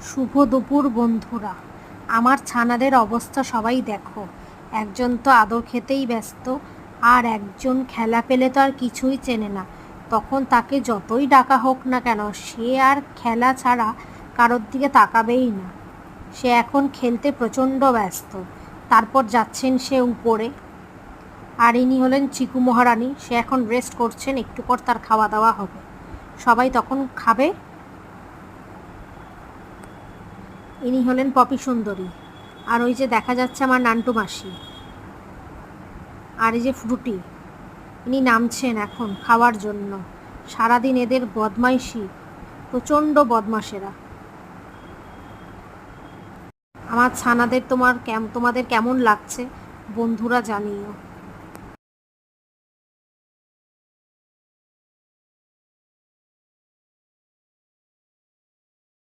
শুভ দুপুর বন্ধুরা। আমার ছানাদের অবস্থা সবাই দেখো। একজন তো আদর খেতেই ব্যস্ত, আর একজন খেলা পেলে তো আর কিছুই চেনে না। তখন তাকে যতই ডাকা হোক না কেন, সে আর খেলা ছাড়া কারোর দিকে তাকাবেই না। সে এখন খেলতে প্রচণ্ড ব্যস্ত। তারপর যাচ্ছেন সে উপরে। আর ইনি হলেন চিকু মহারানী। সে এখন রেস্ট করছেন, একটু পর তার খাওয়া দাওয়া হবে। সবাই তখন খাবে। ইনি হলেন পপি সুন্দরী। আর ওই যে দেখা যাচ্ছে আমার নান্টু মাসি। আর এই যে ফ্রুটি, ইনি নামছেন এখন খাওয়ার জন্য। সারাদিন এদের বদমাইশি, প্রচণ্ড বদমাশেরা। আমার ছানাদের তোমাদের কেমন লাগছে বন্ধুরা জানিও।